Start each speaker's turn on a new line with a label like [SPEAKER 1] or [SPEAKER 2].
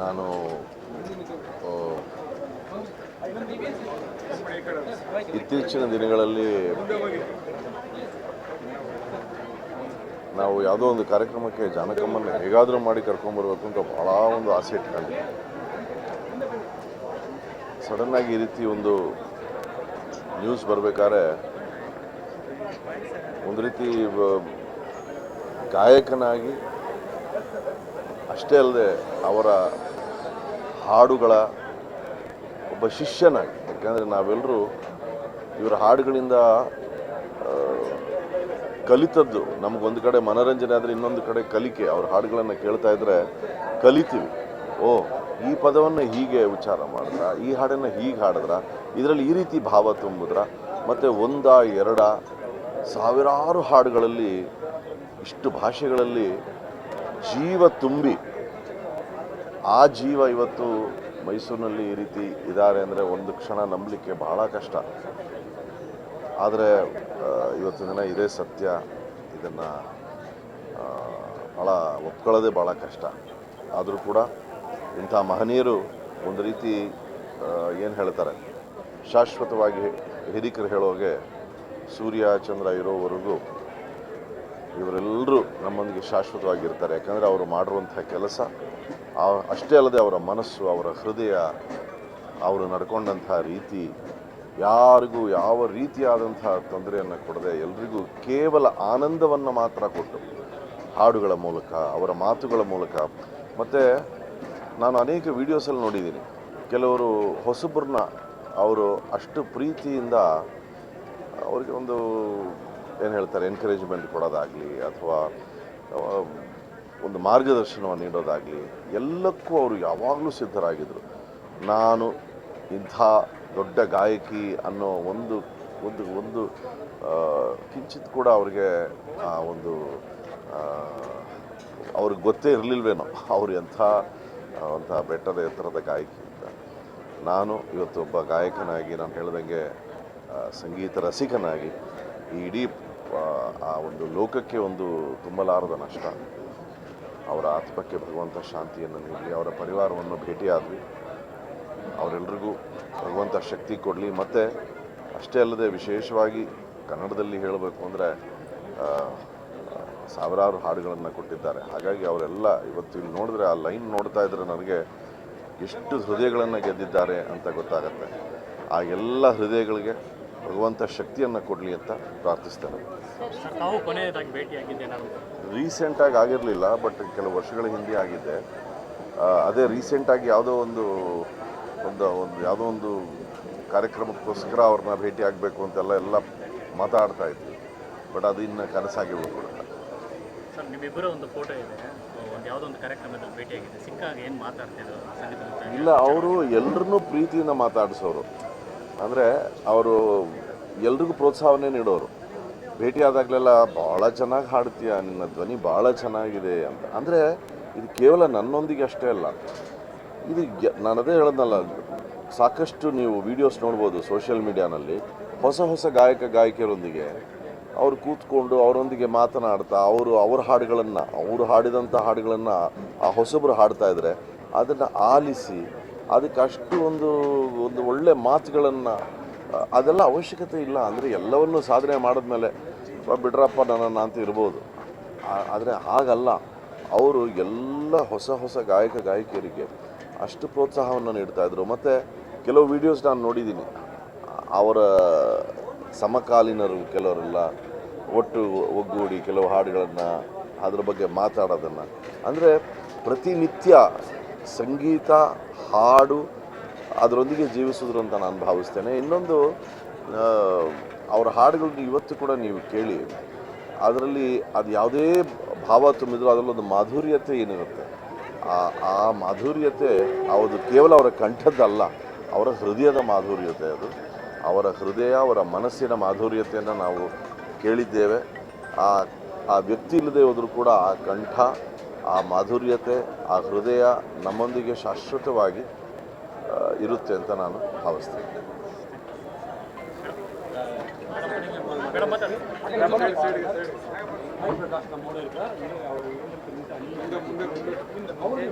[SPEAKER 1] ನಾನು ಇತ್ತೀಚಿನ ದಿನಗಳಲ್ಲಿ ನಾವು ಯಾವುದೋ ಒಂದು ಕಾರ್ಯಕ್ರಮಕ್ಕೆ ಜಾನಕಮ್ಮನ್ನು ಹೇಗಾದರೂ ಮಾಡಿ ಕರ್ಕೊಂಬರ್ಬೇಕು ಅಂತ ಭಾಳ ಒಂದು ಆಸೆ ಇಟ್ಕೊಂಡಿದ್ದೆ. ಸಡನ್ನಾಗಿ ಈ ರೀತಿ ಒಂದು ನ್ಯೂಸ್ ಬರಬೇಕಾದ್ರೆ ಒಂದು ರೀತಿ ಗಾಯಕನಾಗಿ ಅಷ್ಟೇ ಅಲ್ಲದೆ ಅವರ ಹಾಡುಗಳ ಒಬ್ಬ ಶಿಷ್ಯನಾಗಿ, ಯಾಕಂದರೆ ನಾವೆಲ್ಲರೂ ಇವರ ಹಾಡುಗಳಿಂದ ಕಲಿತದ್ದು. ನಮಗೊಂದು ಕಡೆ ಮನೋರಂಜನೆ ಆದರೆ ಇನ್ನೊಂದು ಕಡೆ ಕಲಿಕೆ. ಅವ್ರ ಹಾಡುಗಳನ್ನು ಕೇಳ್ತಾ ಇದ್ದರೆ ಕಲಿತೀವಿ. ಓ, ಈ ಪದವನ್ನು ಹೀಗೆ ಉಚ್ಚಾರ ಮಾಡಿದ್ರ, ಈ ಹಾಡನ್ನು ಹೀಗೆ ಹಾಡಿದ್ರ, ಇದರಲ್ಲಿ ಈ ರೀತಿ ಭಾವ ತುಂಬಿದ್ರ, ಮತ್ತು ಎರಡ ಸಾವಿರಾರು ಹಾಡುಗಳಲ್ಲಿ ಇಷ್ಟು ಭಾಷೆಗಳಲ್ಲಿ ಜೀವ ತುಂಬಿ ಆ ಜೀವ ಇವತ್ತು ಮೈಸೂರಿನಲ್ಲಿ ಈ ರೀತಿ ಇದ್ದಾರೆ ಅಂದರೆ ಒಂದು ಕ್ಷಣ ನಂಬಲಿಕ್ಕೆ ಬಹಳ ಕಷ್ಟ. ಆದರೆ ಇವತ್ತು ದಿನ ಇದೇ ಸತ್ಯ. ಇದನ್ನು ಭಾಳ ಒಪ್ಕೊಳ್ಳೋದೇ ಭಾಳ ಕಷ್ಟ. ಆದರೂ ಕೂಡ ಇಂಥ ಮಹನೀಯರು ಒಂದು ರೀತಿ ಏನು ಹೇಳ್ತಾರೆ, ಶಾಶ್ವತವಾಗಿ ಹಿರಿಕರು ಹೇಳೋಗೆ ಸೂರ್ಯ ಚಂದ್ರ ಇರೋವರೆಗೂ ಇವರೆಲ್ಲರೂ ನಮ್ಮೊಂದಿಗೆ ಶಾಶ್ವತವಾಗಿರ್ತಾರೆ. ಯಾಕಂದರೆ ಅವರು ಮಾಡಿರುವಂಥ ಕೆಲಸ ಅಷ್ಟೇ ಅಲ್ಲದೆ ಅವರ ಮನಸ್ಸು, ಅವರ ಹೃದಯ, ಅವರು ನಡ್ಕೊಂಡಂಥ ರೀತಿ ಯಾರಿಗೂ ಯಾವ ರೀತಿಯಾದಂಥ ತೊಂದರೆಯನ್ನು ಕೊಡದೆ ಎಲ್ರಿಗೂ ಕೇವಲ ಆನಂದವನ್ನು ಮಾತ್ರ ಕೊಟ್ಟು ಹಾಡುಗಳ ಮೂಲಕ, ಅವರ ಮಾತುಗಳ ಮೂಲಕ. ಮತ್ತು ನಾನು ಅನೇಕ ವೀಡಿಯೋಸಲ್ಲಿ ನೋಡಿದ್ದೀನಿ, ಕೆಲವರು ಹೊಸಬ್ರನ್ನ ಅವರು ಅಷ್ಟು ಪ್ರೀತಿಯಿಂದ ಅವರಿಗೆ ಏನು ಹೇಳ್ತಾರೆ, ಎನ್ಕರೇಜ್ಮೆಂಟ್ ಕೊಡೋದಾಗಲಿ ಅಥವಾ ಒಂದು ಮಾರ್ಗದರ್ಶನವನ್ನು ನೀಡೋದಾಗಲಿ, ಎಲ್ಲಕ್ಕೂ ಅವರು ಯಾವಾಗಲೂ ಸಿದ್ಧರಾಗಿದ್ದರು. ನಾನು ಇಂಥ ದೊಡ್ಡ ಗಾಯಕಿ ಅನ್ನೋ ಒಂದು ಒಂದು ಒಂದು ಕಿಂಚಿತ್ ಕೂಡ ಅವ್ರಿಗೆ ಅವ್ರಿಗೆ ಗೊತ್ತೇ ಇರಲಿಲ್ವೇನೋ ಅವರು ಅಂಥ ಬೆಟ್ಟದ ಎತ್ತರದ ಗಾಯಕಿ ಅಂತ. ನಾನು ಇವತ್ತು ಒಬ್ಬ ಗಾಯಕನಾಗಿ, ನಾನು ಹೇಳ್ದಂಗೆ ಸಂಗೀತ ರಸಿಕನಾಗಿ ಈ ಇಡೀ ಆ ಒಂದು ಲೋಕಕ್ಕೆ ಒಂದು ತುಂಬಲಾರದ ನಷ್ಟ. ಅವರ ಆತ್ಮಕ್ಕೆ ಭಗವಂತ ಶಾಂತಿಯನ್ನು ನೀಡಲಿ. ಅವರ ಪರಿವಾರವನ್ನು ಭೇಟಿಯಾದ್ವಿ. ಅವರೆಲ್ಲರಿಗೂ ಭಗವಂತ ಶಕ್ತಿ ಕೊಡಲಿ. ಮತ್ತು ಅಷ್ಟೇ ಅಲ್ಲದೆ ವಿಶೇಷವಾಗಿ ಕನ್ನಡದಲ್ಲಿ ಹೇಳಬೇಕು ಅಂದರೆ ಸಾವಿರಾರು ಹಾಡುಗಳನ್ನು ಕೊಟ್ಟಿದ್ದಾರೆ. ಹಾಗಾಗಿ ಅವರೆಲ್ಲ ಇವತ್ತು ಇಲ್ಲಿ ನೋಡಿದ್ರೆ, ಆ ಲೈನ್ ನೋಡ್ತಾ ಇದ್ದರೆ ನನಗೆ ಎಷ್ಟು ಹೃದಯಗಳನ್ನು ಗೆದ್ದಿದ್ದಾರೆ ಅಂತ ಗೊತ್ತಾಗತ್ತೆ. ಆ ಎಲ್ಲ ಹೃದಯಗಳಿಗೆ ಭಗವಂತ ಶಕ್ತಿಯನ್ನು ಕೊಡಲಿ ಅಂತ ಪ್ರಾರ್ಥಿಸ್ತೇನೆ. ರೀಸೆಂಟಾಗಿ ಆಗಿರಲಿಲ್ಲ, ಬಟ್ ಕೆಲವು ವರ್ಷಗಳ ಹಿಂದೆ ಆಗಿದ್ದೆ. ಅದೇ ರೀಸೆಂಟಾಗಿ ಯಾವುದೋ ಒಂದು ಯಾವುದೋ ಒಂದು ಕಾರ್ಯಕ್ರಮಕ್ಕೋಸ್ಕರ ಅವ್ರನ್ನ ಭೇಟಿ ಆಗಬೇಕು ಅಂತೆಲ್ಲ ಮಾತಾಡ್ತಾ ಇದ್ವಿ. ಬಟ್ ಅದು ಇನ್ನು ಕನಸಾಗಿ ಉಳ್ಕೊಡುತ್ತೆ.
[SPEAKER 2] ಸರ್, ನಿಮ್ಮಿಬ್ಬರ ಒಂದು ಫೋಟೋ ಇದೆ, ಯಾವುದೋ ಒಂದು ಕಾರ್ಯಕ್ರಮದಲ್ಲಿ ಭೇಟಿಯಾಗಿದೆ, ಸಿಕ್ಕಾಗ ಏನು ಮಾತಾಡ್ತಿದ್ರು?
[SPEAKER 1] ಇಲ್ಲ, ಅವರು ಎಲ್ಲರನ್ನೂ ಪ್ರೀತಿಯಿಂದ ಮಾತಾಡಿಸೋರು. ಅಂದರೆ ಅವರು ಎಲ್ರಿಗೂ ಪ್ರೋತ್ಸಾಹವನ್ನೇ ನೀಡೋರು. ಭೇಟಿಯಾದಾಗಲೆಲ್ಲ ಭಾಳ ಚೆನ್ನಾಗಿ ಹಾಡ್ತೀಯ, ನಿನ್ನ ಧ್ವನಿ ಭಾಳ ಚೆನ್ನಾಗಿದೆ ಅಂತ. ಅಂದರೆ ಇದು ಕೇವಲ ನನ್ನೊಂದಿಗೆ ಅಷ್ಟೇ ಅಲ್ಲ, ಇದು ನಾನದೇ ಹೇಳೋದಲ್ಲ, ಸಾಕಷ್ಟು ನೀವು ವೀಡಿಯೋಸ್ ನೋಡ್ಬೋದು ಸೋಷಿಯಲ್ ಮೀಡಿಯಾನಲ್ಲಿ. ಹೊಸ ಗಾಯಕಿಯರೊಂದಿಗೆ ಅವರು ಕೂತ್ಕೊಂಡು ಅವರೊಂದಿಗೆ ಮಾತನಾಡ್ತಾ ಅವ್ರ ಹಾಡುಗಳನ್ನು, ಅವರು ಹಾಡಿದಂಥ ಹಾಡುಗಳನ್ನು ಆ ಹೊಸಬರು ಹಾಡ್ತಾಯಿದ್ರೆ ಅದನ್ನು ಆಲಿಸಿ ಅದಕ್ಕೆ ಅಷ್ಟು ಒಂದು ಒಳ್ಳೆ ಮಾತುಗಳನ್ನು, ಅದೆಲ್ಲ ಅವಶ್ಯಕತೆ ಇಲ್ಲ. ಅಂದರೆ ಎಲ್ಲವನ್ನೂ ಸಾಧನೆ ಮಾಡಿದ್ಮೇಲೆ ಬಿಡ್ರಪ್ಪ ನನ್ನನ್ನು ಅಂತ ಇರ್ಬೋದು. ಆದರೆ ಹಾಗಲ್ಲ, ಅವರು ಎಲ್ಲ ಹೊಸ ಗಾಯಕಿಯರಿಗೆ ಅಷ್ಟು ಪ್ರೋತ್ಸಾಹವನ್ನು ನೀಡ್ತಾಯಿದ್ರು. ಮತ್ತು ಕೆಲವು ವೀಡಿಯೋಸ್ ನಾನು ನೋಡಿದ್ದೀನಿ, ಅವರ ಸಮಕಾಲೀನರು ಕೆಲವರೆಲ್ಲ ಒಗ್ಗೂಡಿ ಕೆಲವು ಹಾಡುಗಳನ್ನು ಅದ್ರ ಬಗ್ಗೆ ಮಾತಾಡೋದನ್ನು, ಅಂದರೆ ಪ್ರತಿನಿತ್ಯ ಸಂಗೀತ, ಹಾಡು ಅದರೊಂದಿಗೆ ಜೀವಿಸಿದ್ರು ಅಂತ ನಾನು ಭಾವಿಸ್ತೇನೆ. ಇನ್ನೊಂದು, ಅವರ ಹಾಡುಗಳನ್ನ ಇವತ್ತು ಕೂಡ ನೀವು ಕೇಳಿ, ಅದರಲ್ಲಿ ಅದು ಯಾವುದೇ ಭಾವ ತುಂಬಿದ್ರು ಅದರಲ್ಲೊಂದು ಮಾಧುರ್ಯತೆ ಏನಿರುತ್ತೆ, ಆ ಮಾಧುರ್ಯತೆ ಅದು ಕೇವಲ ಅವರ ಕಂಠದ್ದಲ್ಲ, ಅವರ ಹೃದಯದ ಮಾಧುರ್ಯತೆ. ಅದು ಅವರ ಹೃದಯ, ಅವರ ಮನಸ್ಸಿನ ಮಾಧುರ್ಯತೆಯನ್ನು ನಾವು ಕೇಳಿದ್ದೇವೆ. ಆ ವ್ಯಕ್ತಿ ಇಲ್ಲದೆ ಹೋದರೂ ಕೂಡ ಆ ಕಂಠ, ಆ ಮಾಧುರ್ಯತೆ, ಆ ಹೃದಯ ನಮ್ಮೊಂದಿಗೆ ಶಾಶ್ವತವಾಗಿ ಇರುತ್ತೆ ಅಂತ ನಾನು ಭಾವಿಸ್ತೇನೆ.
[SPEAKER 3] ಪ್ರಕಾಶ್ ಮುಂದೆ